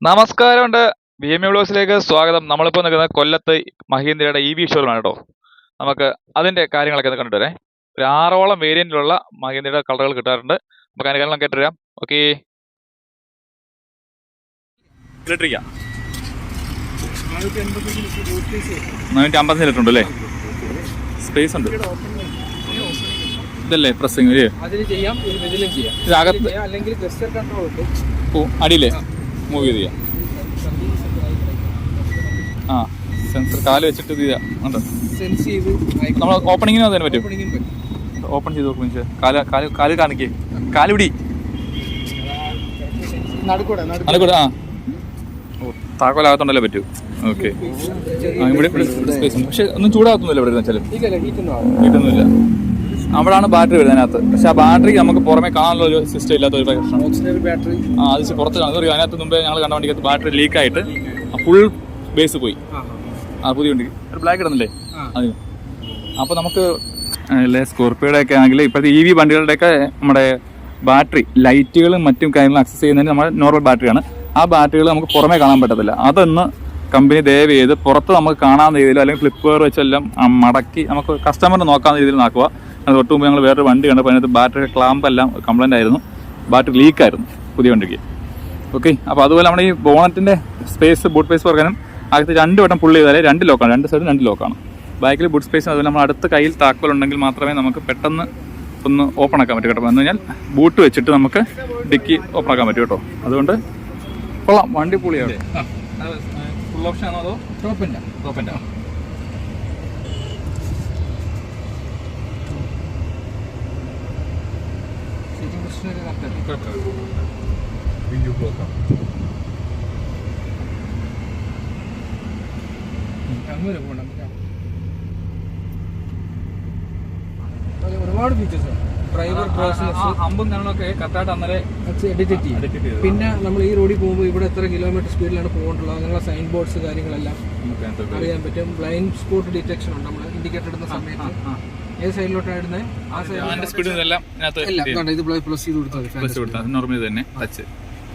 നമസ്കാരമുണ്ട്. BME വ്ലോഗ്സിലേക്ക് സ്വാഗതം. നമ്മളിപ്പോൾ നിൽക്കുന്നത് കൊല്ലത്ത് മഹീന്ദ്രയുടെ EV ഷോറൂമാണ് കേട്ടോ. നമുക്ക് അതിന്റെ കാര്യങ്ങളൊക്കെ ഒന്ന് കണ്ടുവരാം. ഒരു 6ഓളം വേരിയന്റിലുള്ള മഹീന്ദ്രയുടെ കളറുകൾ കിട്ടാറുണ്ട്. നമുക്ക് അതിന്റെ കാര്യങ്ങൾ കേട്ടുവരാം. ഓക്കെ. ഇലക്ട്രിക്ക 450 ലിറ്റർ ഉണ്ട് അല്ലേ? സ്പേസ് ഉണ്ട്. ഇതല്ലേ പ്രസ്സിങ് ഇതിനകത്ത് അടിയില്ലേ മൂവ് ചെയ്ത് ചെയ്യാം. ആ സെൻസർ കാല് വെച്ചിട്ട് ഇത് ചെയ്യാം. നമ്മൾ ഓപ്പണിങ്ങിനും അതിന് പറ്റും. ഓപ്പൺ ചെയ്ത് നോക്കും. കാല് കാല് കാല് കാണിക്കേ കാലുപിടി നടുക്കൂടെ. ആ ഓ താക്കോലാകത്തുണ്ടല്ലേ പറ്റൂ. ഓക്കെ. ഇവിടെ സ്പേസ് ഉണ്ട്. പക്ഷെ ഒന്നും ചൂടാകത്തൊന്നുമില്ല ഇവിടെ വെച്ചാൽ. ഹീറ്റൊന്നുമില്ല. അവിടാണ് ബാറ്ററി വരുന്നത് അതിനകത്ത്. പക്ഷെ ആ ബാറ്ററി നമുക്ക് പുറമെ കാണാനുള്ള ഒരു സിസ്റ്റം ഇല്ലാത്ത ഒരു പ്രശ്നം. അത് പുറത്ത് കാണുന്നത് അതിനകത്ത് മുമ്പേ ഞങ്ങൾ കണ്ട വണ്ടിക്കകത്ത് ബാറ്ററി ലീക്കായിട്ട് ഫുൾ ബേസ് പോയി. ആ പുതിയ വണ്ടി ഒരു ബ്ലാക്ക് ഇടുന്നില്ലേ അതിന്. അപ്പോൾ നമുക്ക് അല്ലേ സ്കോർപ്പിയോയുടെ ഒക്കെ ആണെങ്കിൽ ഇപ്പോഴത്തെ EV വണ്ടികളുടെയൊക്കെ നമ്മുടെ ബാറ്ററി ലൈറ്റുകളും മറ്റും കാര്യങ്ങളും അക്സസ് ചെയ്യുന്നതിന് നമ്മുടെ നോർമൽ ബാറ്ററിയാണ്. ആ ബാറ്ററികൾ നമുക്ക് പുറമേ കാണാൻ പറ്റത്തില്ല. അതൊന്ന് കമ്പനി ദയവ് ചെയ്ത് പുറത്ത് നമുക്ക് കാണാവുന്ന രീതിയിൽ അല്ലെങ്കിൽ ഫ്ലിപ്പർ വെച്ചെല്ലാം മടക്കി നമുക്ക് കസ്റ്റമറിന് നോക്കാവുന്ന രീതിയിൽ നാക്കുക. അത് തൊട്ട് മുമ്പ് ഞങ്ങൾ വേറൊരു വണ്ടി കണ്ടപ്പോൾ അതിനകത്ത് ബാറ്ററി ക്ലാമ്പെല്ലാം കംപ്ലൈൻ്റ് ആയിരുന്നു. ബാറ്ററി ലീക്കായിരുന്നു പുതിയ വണ്ടിക്ക്. ഓക്കെ. അപ്പോൾ അതുപോലെ നമ്മുടെ ഈ ബോണറ്റിൻ്റെ സ്പേസ് ബൂട്ട് സ്പേസ് പറയാനും അകത്ത് 2 വട്ടം പുള്ളി ചെയ്താലേ 2 ലോക്കാണ്. 2 സൈഡും 2 ലോക്കാണ്. ബാക്കിൽ ബൂട്ട് സ്പേസ് അതുപോലെ നമ്മൾ അടുത്ത കയ്യിൽ താക്കോലുണ്ടെങ്കിൽ മാത്രമേ നമുക്ക് പെട്ടെന്ന് ഒന്ന് ഓപ്പൺ ആക്കാൻ പറ്റൂ കേട്ടോ. എന്ന് കഴിഞ്ഞാൽ ബൂട്ട് വെച്ചിട്ട് നമുക്ക് ഡിക്കി ഓപ്പൺ ആക്കാൻ പറ്റും കേട്ടോ. അതുകൊണ്ട് കൊള്ളാം, വണ്ടി പുള്ളിയാണ്. ഫുൾ ഓപ്ഷൻ ആണോ അതോ ടോപ്പിൻ്റെ? ഒരുപാട് ഫീച്ചേഴ്സ് ഹമ്പും ഞങ്ങളൊക്കെ കറക്റ്റായിട്ട് അന്നേരം ഡിറ്റക്ട് ചെയ്യും. പിന്നെ നമ്മൾ ഈ റോഡിൽ പോകുമ്പോൾ ഇവിടെ എത്ര കിലോമീറ്റർ സ്പീഡിലാണ് പോകേണ്ടുള്ളത് അങ്ങനെയുള്ള സൈൻ ബോർഡ്സ് കാര്യങ്ങളെല്ലാം അറിയാൻ പറ്റും. ബ്ലൈൻഡ് സ്പോട്ട് ഡിറ്റക്ഷൻ ഉണ്ട്. നമ്മൾ ഇൻഡിക്കേറ്റർ ഇടുന്ന സമയത്ത് ഏത് സൈഡിലോട്ടാണ് ഇടുന്നത് ആ സൈഡിൽ ഇത് പ്ലസ് ചെയ്ത് കൊടുത്താൽ നോർമലി തന്നെ ടച്ച്.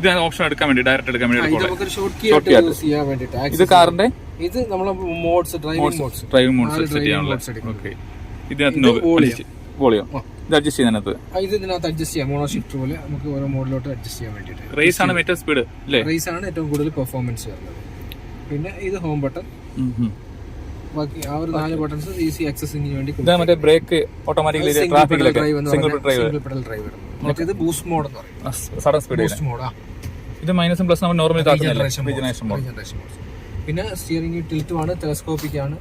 ഇത് ഓപ്ഷൻ എടുക്കാൻ വേണ്ടി ഡയറക്റ്റ് എടുക്കാൻ വേണ്ടി നമുക്ക് ഷോർട്ട് കീ ആയിട്ട് യൂസ് ചെയ്യാൻ വേണ്ടിയിട്ട്. ഇത് കാറിന്റെ ഇത് നമ്മളെ മോഡ്സ് ഡ്രൈവിംഗ് മോഡ്സ് സെറ്റ് ചെയ്യാനുള്ള. ഓക്കെ. ഇതിനകത്ത് വോളിയം ഇത് അഡ്ജസ്റ്റ് ചെയ്യുന്നതിനകത്ത് ഇതിനകത്ത് അഡ്ജസ്റ്റ് ചെയ്യാം. മോണോ ഷിഫ്റ്റ് പോലെ നമുക്ക് ഓരോ മോഡിലോട്ട് അഡ്ജസ്റ്റ് ചെയ്യാൻ വേണ്ടിയിട്ട്. റേസ് ആണ് ഏറ്റവും സ്പീഡ് അല്ലേ? റേസ് ആണ് ഏറ്റവും കൂടുതൽ പെർഫോമൻസ് വരുന്നത്. പിന്നെ ഇത് ഹോം ബട്ടൺ. ബാക്കി ആ ഒരു 4 ബട്ടൺസ് ഈസി ആക്സസിന് വേണ്ടി. മറ്റേ ബ്രേക്ക് ഓട്ടോമാറ്റിക്കലി ട്രാഫിക്കിലൊക്കെ സിംഗിൾ പെഡൽ ഡ്രൈവ്. ഇത് ബൂസ്റ്റ് മോഡ് എന്ന് പറയും. Sudden speed boost mode. ഇത് മൈനസും പ്ലസ് നമ്മൾ നോർമലി റീജനറേഷൻ മോഡ്. പിന്നെ സ്റ്റിയറിംഗ് ടിൽറ്റും ആണ്, ടെലസ്കോപ്പിക് ആണ്.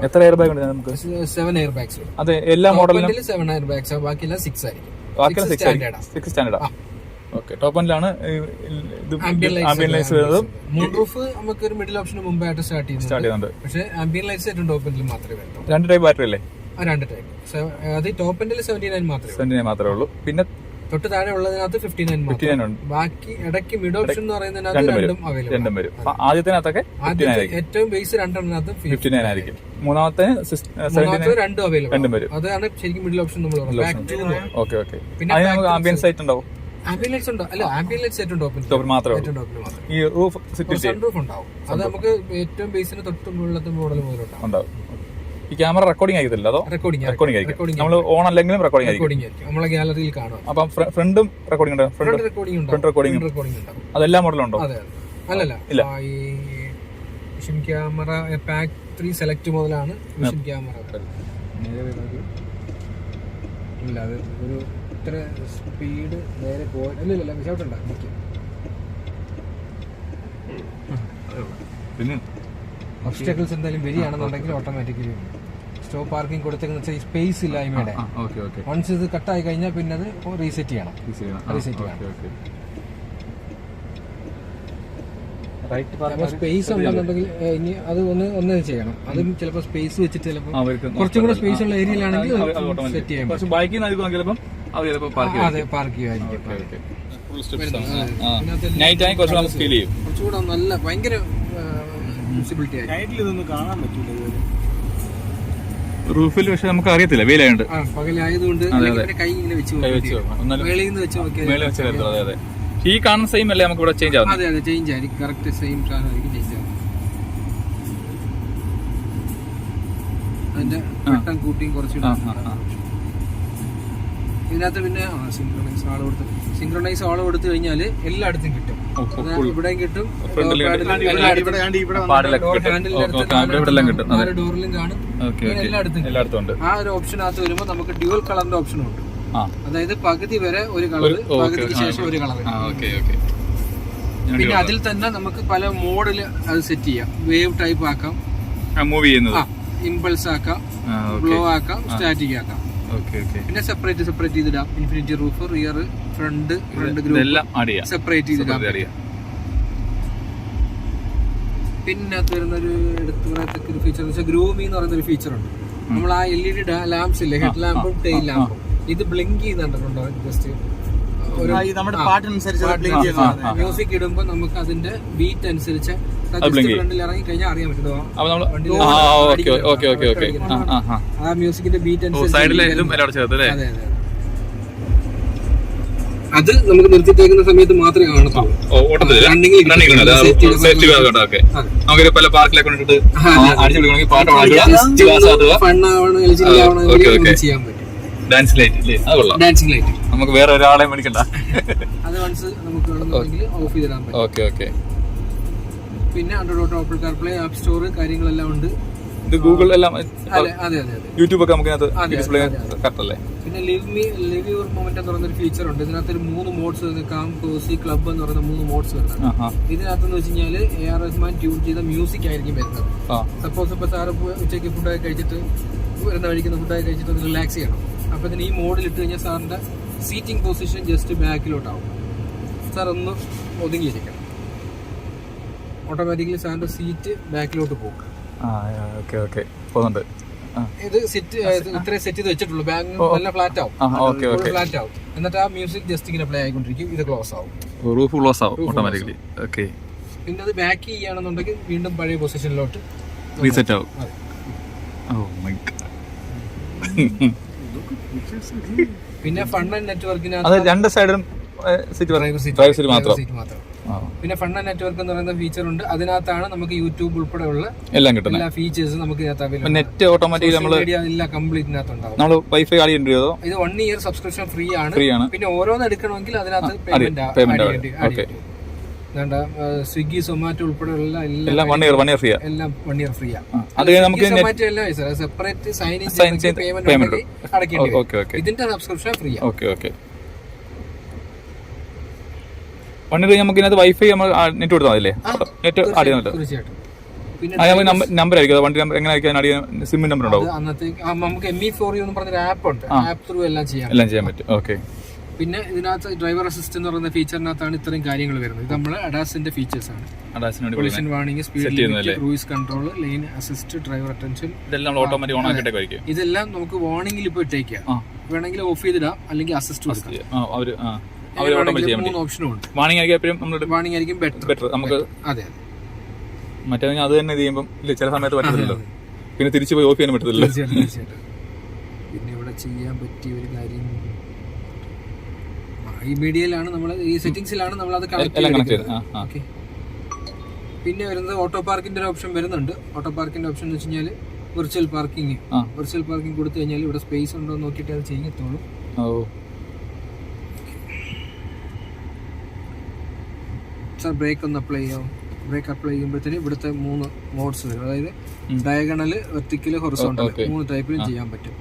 എത്ര എയർ ബാഗ് ഉണ്ട് നമുക്ക്? 7 എയർ ബാഗ്സ്. അതെ, എല്ലാ മോഡലിലും 7 എയർ ബാഗ്സ്. ബാക്കിയെല്ലാം 6 ആയിരിക്കും. 6 സ്റ്റാൻഡേർഡാ. ഓക്കെ. ടോപ്പ് എൻഡിലാണ് ആംബിയന്റ് ലൈറ്റ്സ് വരുന്നത്. മൂൺ റൂഫ് നമുക്ക് ഒരു മിഡിൽ ഓപ്ഷന് മുമ്പായിട്ട് സ്റ്റാർട്ട് ചെയ്യുന്നുണ്ട്. പക്ഷേ ആംബിയന്റ് ലൈറ്റ്സ് ഏറ്റവും ടോപ്പ് എൻഡിൽ മാത്രമേ വരൂ. 2 ടൈപ്പ് ബാറ്ററി അല്ലേ? 2 ടൈപ്പ്. അത് ടോപ്പ് എൻഡിൽ 79 മാത്രമേ ഉള്ളൂ. പിന്നെ തൊട്ട് താഴെ ഉള്ളതിനകത്ത് 59 ഉണ്ട്. ബാക്കി ഇടയ്ക്ക് മിഡ് ഓപ്ഷൻ എന്ന് പറയുന്നതിനകത്ത് രണ്ടും വരും. ആദ്യത്തിനകത്ത് ഏറ്റവും ബേസ് 2 59 ആയിരിക്കും. മൂന്നാമത്തെ 2 അവൈലബിൾ വരും. അതാണ് ശരിക്കും മിഡിൽ ഓപ്ഷൻ നമ്മൾ പറയുന്നത്. ഓക്കെ. ഓക്കെ. പിന്നെ ആംബിയൻസ് ലൈറ്റ് ഉണ്ടാവും. ആംബിയന്റ് ലൈറ്റ്സ് ഉണ്ട്. അല്ല, ആംബിയന്റ് ലൈറ്റ്സ് ഏറ്റവും ടോപ്പിൽ മാത്രമേ. ഈ റൂഫ് സൺറൂഫ് ഉണ്ടാവും. അത് നമുക്ക് ഏറ്റവും ബേസിന് തൊട്ട് മുകളിലത്തെ മോഡൽ മുതലുണ്ടാവും. ഈ ക്യാമറ റെക്കോർഡിംഗ് ആയിരിക്കില്ല അതോ? റെക്കോർഡിംഗ് ആയിരിക്കും. നമ്മൾ ഓൺ അല്ലെങ്കിലും റെക്കോർഡിംഗ് ആയിരിക്കും. നമ്മളെ ഗാലറിയിൽ കാണാം. അപ്പം ഫ്രണ്ടും റെക്കോർഡിംഗ് ഉണ്ട്. ഫ്രണ്ട് റെക്കോർഡിംഗ് ഉണ്ടാവും. അതെല്ലാ മോഡലും ഉണ്ടോ? അതെ. അല്ലല്ല, ഈ വിഷൻ ക്യാമറ പാക്ക് 3 സെലക്ട് മുതലാണ് വിഷൻ ക്യാമറ. ഇല്ല, അത് ഒരു ഇത്ര സ്പീഡ് നേരെ പോയില്ല. വിശൗട്ടുണ്ടോ? പിന്നെ ഒബ്സ്റ്റക്കിൾസ് എന്തായാലും വരികയാണെന്നുണ്ടെങ്കിൽ ഓട്ടോമാറ്റിക്കലി സ്റ്റോപ്പ് പാർക്കിംഗ് കൊടുത്തേക്കുന്ന സ്പേസ് ഇല്ലായ്മയുടെ. വൺസ് ഇത് കട്ടായി കഴിഞ്ഞാൽ പിന്നെ അത് റീസെറ്റ് ചെയ്യണം. സ്പേസ് ഉണ്ടെന്നുണ്ടെങ്കിൽ ഇനി അത് ഒന്ന് ചെയ്യണം. അതും ചിലപ്പോൾ സ്പേസ് വെച്ചിട്ട് ചിലപ്പോൾ കുറച്ചും കൂടെ സ്പേസ് ഉള്ള ഏരിയയിലാണെങ്കിൽ സെറ്റ് ചെയ്യാൻ പറ്റും. അതെ, പാർക്ക് ചെയ്യുമായിരിക്കും. കുറച്ചുകൂടെ നല്ല ഭയങ്കര വിസിബിലിറ്റി ആയിരിക്കും. റൂഫിൽ പക്ഷെ നമുക്ക് അറിയത്തില്ല, വെയിലായുണ്ട്. പകലായതുകൊണ്ട് കൈ ഇങ്ങനെ വെച്ച് വെളിയിൽ നിന്ന് വെച്ച് നോക്കിയാൽ. അതെ. ഈ കാണുന്ന സെയിം അല്ലേ നമുക്ക് ഇവിടെ ചേഞ്ച് ആവുന്നത്? അതെ അതെ, ചേഞ്ച് ആയിരിക്കും. കറക്റ്റ് സെയിം സാധനമായിരിക്കും ചേഞ്ച് ആവും. അതിന്റെ വട്ടം കൂട്ടിയും കുറച്ചും ഇതിനകത്ത് പിന്നെ സിങ്ക്രണൈസ് ആൾ കൊടുത്തു കഴിഞ്ഞാൽ എല്ലായിടത്തും കിട്ടും. ഇവിടെയും കിട്ടും, ഡോറിലും കാണും, എല്ലായിടത്തും ഉണ്ട്. ആ ഒരു ഓപ്ഷനകത്ത് വരുമ്പോൾ നമുക്ക് ഡ്യുവൽ കളറിന്റെ ഓപ്ഷനും ഉണ്ട്. അതായത് പകുതി വരെ ഒരു കളർ, പകുതിക്ക് ശേഷം ഒരു കളർ. പിന്നെ അതിൽ തന്നെ നമുക്ക് പല മോഡില് അത് സെറ്റ് ചെയ്യാം. വേവ് ടൈപ്പ് ആക്കാം, മൂവ് ചെയ്യുന്നത്, ഇമ്പൾസ് ആക്കാം, ബ്ലോ ആക്കാം, സ്റ്റാറ്റിക് ആക്കാം. പിന്നെ സെപ്പറേറ്റ് ചെയ്തിടാം. Infinity roof, rear, front group separate ചെയ്തിടാം. പിന്നെ അത് വരുന്നൊരു എടുത്തു പറയത്തക്ക ഒരു ഫീച്ചർ എന്ന് വെച്ചാൽ ഗ്രൂമി എന്ന് പറയുന്ന ഒരു ഫീച്ചർ ഉണ്ട്. നമ്മൾ ആ LED ലാംപ്സ് ഇല്ലേ, ഹെഡ് ലാമ്പും ടെയിൽ ലാമ്പും, ഇത് ബ്ലിങ്ക് ചെയ്യുന്നുണ്ടോ? ജസ്റ്റ് മ്യൂസിക് ഇടുമ്പോ നമുക്ക് അതിന്റെ ബീറ്റ് അനുസരിച്ച് ഫ്രണ്ടിൽ ഇറങ്ങി കഴിഞ്ഞാൽ അറിയാൻ പറ്റുമോ ആ മ്യൂസിക്കിന്റെ ബീറ്റ് അനുസരിച്ച്. അത് നമുക്ക് നിർത്തിട്ടേക്കുന്ന സമയത്ത് മാത്രമേ കാണത്തുള്ളൂ. ചെയ്യാൻ പറ്റും. ഡാൻസിംഗ് ലൈറ്റ് നമുക്ക് വേറെ ഒരാളെ മേടിക്കണ്ട, അത് വൺസ് നമുക്ക് വേണമെന്നുണ്ടെങ്കിൽ ഓഫ് ചെയ്തിടാൻ പറ്റും. പിന്നെ അണ്ടർഡോട്ട് ഓപ്പൺ കാർപ്ലേ, ആപ്പ് സ്റ്റോർ കാര്യങ്ങളെല്ലാം ഉണ്ട്. ഇത് ഗൂഗിൾ എല്ലാം, അതെ യൂട്യൂബ് ഒക്കെ നമുക്ക് ഡിസ്പ്ലേ കറക്റ്റല്ലേ. പിന്നെ ലിവ് യുവർ മൊമെന്റ് എന്ന് പറയുന്ന ഒരു ഫീച്ചർ ഉണ്ട്. ഇതിനകത്ത് 3 മോഡ്സ്, കാം, കോസി, ക്ലബ് എന്ന് പറയുന്ന 3 മോഡ്സ് വരുന്നത്. ഇതിനകത്ത് വെച്ച് കഴിഞ്ഞാൽ AR റഹ്മാൻ ട്യൂൺ ചെയ്ത മ്യൂസിക് ആയിരിക്കും വരുന്നത്. സപ്പോസ് ഇപ്പൊ സാറ് ഉച്ചയ്ക്ക് ഫുഡൊക്കെ കഴിച്ചിട്ട് വരുന്ന വഴിക്കുന്ന ഫുഡൊക്കെ കഴിച്ചിട്ട് ഒന്ന് റിലാക്സ് ചെയ്യണം. അപ്പൊ ഇതിന് ഈ മോഡിൽ ഇട്ട് കഴിഞ്ഞാൽ സാറിന്റെ സീറ്റിംഗ് പൊസിഷൻ ജസ്റ്റ് ബാക്കിലോട്ടാവും. സാർ ഒന്ന് ഒതുങ്ങിയിരിക്കണം, ഓട്ടോമാറ്റിക്കലി സാറിന്റെ സീറ്റ് ബാക്കിലോട്ട് പോകും. ഇത് ഇത്രയും സെറ്റ് ചെയ്ത് വെച്ചിട്ടുള്ളൂ. ബാഗ് നല്ല ഫ്ലാറ്റ് ആവും. എന്നിട്ട് ആ മ്യൂസിക് ജസ്റ്റ് ഇങ്ങനെ പ്ലേ ആയിക്കൊണ്ടിരിക്കും. ഇത് ക്ലോസ് ആവും, റൂഫ് ക്ലോസ് ആവും ഓട്ടോമാറ്റിക്കലി. പിന്നെ അത് ബാക്ക് ചെയ്യുകയാണെന്നുണ്ടെങ്കിൽ വീണ്ടും പഴയ പൊസിഷനിലോട്ട് റീസെറ്റ് ആവും. പിന്നെ ഫൺ ആൻഡ് നെറ്റ്വർക്കിനകത്ത് രണ്ട് സൈഡിലും സീറ്റ് മാത്രം. പിന്നെ ഫൺ ആൻഡ് നെറ്റ്വർക്ക് എന്ന് പറയുന്ന ഫീച്ചർ ഉണ്ട്. അതിനകത്താണ് നമുക്ക് യൂട്യൂബ് ഉൾപ്പെടെയുള്ള എല്ലാം കിട്ടുന്നത്. എല്ലാ ഫീച്ചേഴ്സും നമുക്ക് നെറ്റ് ഓട്ടോമാറ്റിക്കലി എല്ലാം കംപ്ലീറ്റ് ഉണ്ടാവും. നമ്മൾ വൈഫൈ ആഡ് ചെയ്യേണ്ടി വരുമോ? ഇത് 1 ഇയർ സബ്സ്ക്രിപ്ഷൻ ഫ്രീ ആണ്. പിന്നെ ഓരോന്ന് എടുക്കണമെങ്കിൽ അതിനകത്ത് പേയ്മെന്റ്. സ്വിഗ്ഗി, സൊമാറ്റോ ഉൾപ്പെടെയുള്ള എല്ലാം 1 ഇയർ ഫ്രീ ആണ്. സെപ്പറേറ്റ് സൈൻ ഇൻ പേയ്മെന്റ് അടയ്ക്കേണ്ടി. ഇതിന്റെ സബ്സ്ക്രിപ്ഷൻ ഫ്രീ ആണ്. 1 ഇയർ നമുക്ക് ഇതിനകത്ത് വൈഫൈ നമ്മൾ നെറ്റ് കൊടുത്താൽ മതില്ലേ? നെറ്റ് ആഡ് ചെയ്യാൻ പറ്റും. തീർച്ചയായിട്ടും. നമ്പർ ആയിരിക്കും വണ്ടി നമ്പർ എങ്ങനെ ആയിരിക്കും ആഡ് ചെയ്യാൻ? സിം നമ്പർ ഉണ്ടാവും. നമുക്ക് ME4U എന്ന് പറഞ്ഞൊരു ആപ്പ് ഉണ്ട്. ആപ്പ് ത്രൂ എല്ലാം ചെയ്യാൻ പറ്റും. ഓക്കെ. പിന്നെ ഇതിനകത്ത് ഡ്രൈവർ അസിസ്റ്റ് എന്ന് പറയുന്ന ഫീച്ചറിനകത്താണ് ഇത്രയും കാര്യങ്ങൾ വരുന്നത്. ഇത് നമ്മൾ അഡാസിന്റെ ഫീച്ചേഴ്സ് ആണ്. Pollution warning, speed limit, cruise control, lane assist, driver attention, ഇതെല്ലാം ഓട്ടോമാറ്റിക് ഓൺ ആക്കിയിട്ടേക്കും. ഇതെല്ലാം നമുക്ക് വാർണിംഗിൽ ഇപ്പോൾ ഇട്ടേക്കാം. വേണമെങ്കിൽ ഓഫ് ചെയ്തിടാം, അല്ലെങ്കിൽ അസിസ്റ്റ് കൊടുക്കാം. 3 ഓപ്ഷനും ഉണ്ട്. വാർണിംഗ് ആയിരിക്കും ബെറ്റർ നമുക്ക്. അതെ. മറ്റേ അത് തന്നെ ചെയ്യുമ്പോൾ ചില സമയത്ത് പറ്റത്തില്ലല്ലോ, പിന്നെ തിരിച്ചു പോയി ഓഫ് ചെയ്യാൻ പറ്റത്തില്ല. പിന്നെ ഇവിടെ ചെയ്യാൻ പറ്റിയ ഒരു കാര്യം, ഈ മീഡിയയിലാണ് നമ്മൾ, ഈ സെറ്റിംഗ്സിലാണ് നമ്മൾ അത് കണക്ട് ചെയ്യുന്നത്. പിന്നെ വരുന്നത് ഓട്ടോ പാർക്കിന്റെ ഒരു ഓപ്ഷൻ വരുന്നുണ്ട്. ഓട്ടോ പാർക്കിന്റെ ഓപ്ഷൻ എന്ന് വെച്ച് കഴിഞ്ഞാൽ വിർച്വൽ പാർക്കിംഗ് കൊടുത്തു കഴിഞ്ഞാൽ ഇവിടെ സ്പേസ് ഉണ്ടോ എന്ന് നോക്കിയിട്ട് അത് ചെയ്യത്തുള്ളൂ. സാർ ബ്രേക്ക് ഒന്ന് അപ്ലൈ ചെയ്യാം. ബ്രേക്ക് അപ്ലൈ ചെയ്യുമ്പോഴത്തേന് ഇവിടുത്തെ 3 മോഡ്സ് വരും. അതായത് ഡയഗണൽ, വെർട്ടിക്കൽ, ഹൊറിസോണ്ടൽ 3 ടൈപ്പിലും ചെയ്യാൻ പറ്റും.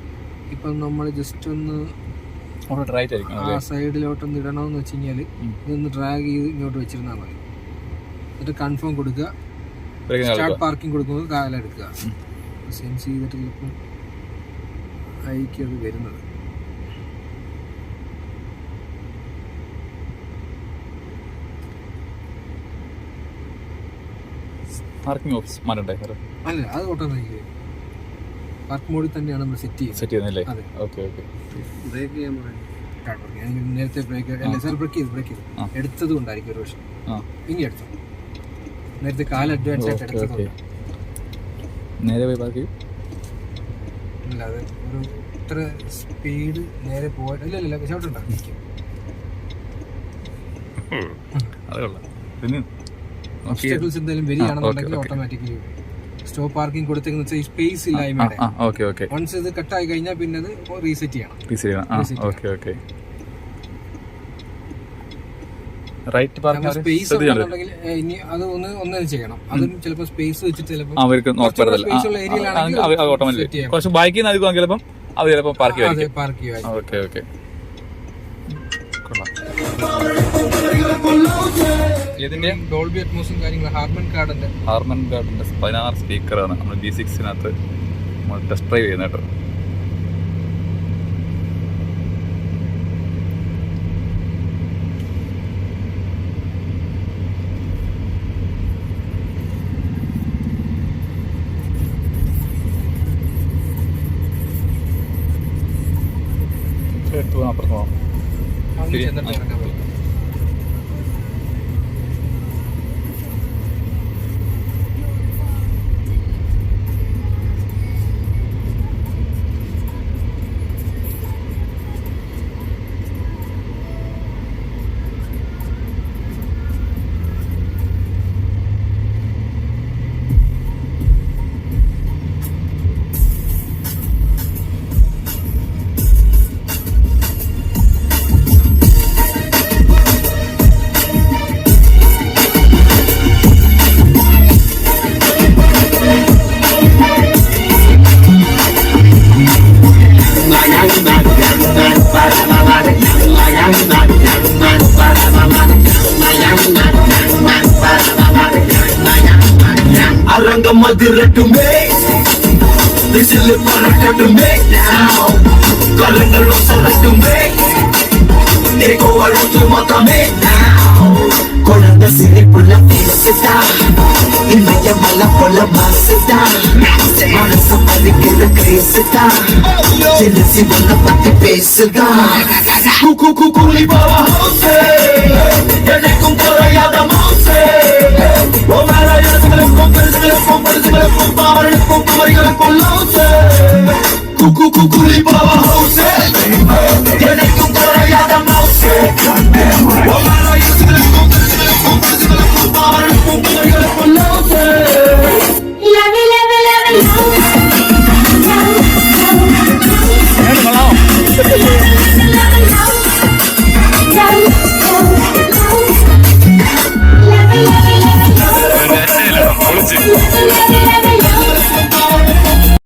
ഇപ്പം നമ്മൾ ജസ്റ്റ് ഒന്ന് ആ സൈഡിലോട്ടൊന്ന് ഇടണമെന്ന് വെച്ച് കഴിഞ്ഞാൽ ഇതൊന്ന് ഡ്രാഗ് ചെയ്ത് ഇങ്ങോട്ട് വെച്ചിരുന്നാൽ മതി. എന്നിട്ട് കൺഫേം കൊടുക്കുക. സ്റ്റാർട്ട് പാർക്കിംഗ് കൊടുക്കുമ്പോൾ കാലെടുക്കുക. സെൻസ് ചെയ്തിട്ട് ചിലപ്പോൾ ആയിരിക്കും അത് വരുന്നത്. അല്ല, അത് ഓട്ടോമാറ്റിക് പാർക്ക് മോഡിൽ തന്നെയാണ് നമ്മൾ സെറ്റ് ചെയ്യുന്നത്. നേരത്തെ ബ്രേക്ക് എടുത്തത് കൊണ്ടായിരിക്കും ഒരു പക്ഷേ. ഇനി എടുത്തു, നേരത്തെ കാല് അഡ്വാൻസ് ആയിട്ട് എടുത്തത് അല്ലാതെ ഒരു ഇത്ര സ്പീഡ് നേരെ പോയിട്ട് ഇല്ലല്ലോ ഷോട്ടുണ്ടാകും. അത് കൊള്ളാം. പിന്നെ ഒബ്സ്റ്റക്കിൾസ് എന്തെങ്കിലും വരികയാണെന്നുണ്ടെങ്കിൽ ഓട്ടോമാറ്റിക്കലി സ്റ്റോപ്പ് പാർക്കിംഗ് കൊടുത്തേക്കുന്ന വെച്ചാൽ ഈ സ്പേസ് ഇല്ലായ്മയുടെ വൺസ് ഇത് കട്ടായി കഴിഞ്ഞാൽ പിന്നെ അത് റീസെറ്റ് ചെയ്യണം. ഓക്കെ. റൈറ്റ് പാർക്കിംഗ് സ്പേസ് ഉണ്ടെങ്കിൽ ഇനി അത് ഒന്നും ചെയ്യണം. അതും ചിലപ്പോൾ സ്പേസ് വെച്ചിട്ട് ചിലപ്പോൾ അവർക്ക് ഓട്ടോമാറ്റിക് കുറച്ച് ബൈക്കിൽ നിന്ന് അധികം ചിലപ്പം അത് ചിലപ്പോൾ പാർക്ക് ചെയ്യുമായിരിക്കും. ഓക്കെ. ഇതിന്റെ ഡോൾബി അറ്റ്മോസും കാര്യങ്ങളും ഹാർമൻ കാർഡിന്റെ 16 സ്പീക്കറാണ് നമ്മൾ B6-നകത്ത് ടെസ്റ്റ് ഡ്രൈവ് ചെയ്യുന്നത് കേട്ടോ. അപ്പുറത്ത് പോകാം. മതിരട്ടുമേ വിസില് പറക്കട്ടുമേ കൊല്ലങ്ങളോ സറട്ടുമേ മൊത്തമേ കുഴந்த சிரிப்புள்ள பேசுதா இமயமல போல மாசுதா மனசு மதிக்கிற கிரேசுதா ஜெலசி ஒன்ன பத்தி பேசுதா குளி பாவா ஹோசே எனக்கும் குறையாத மோசே ஓ மேல எழுதுகளுக்கும் பெருசுகளுக்கும் பாவர்களுக்கும் குமரிகளுக்கும் லோசே குளி பாவா ஹோசே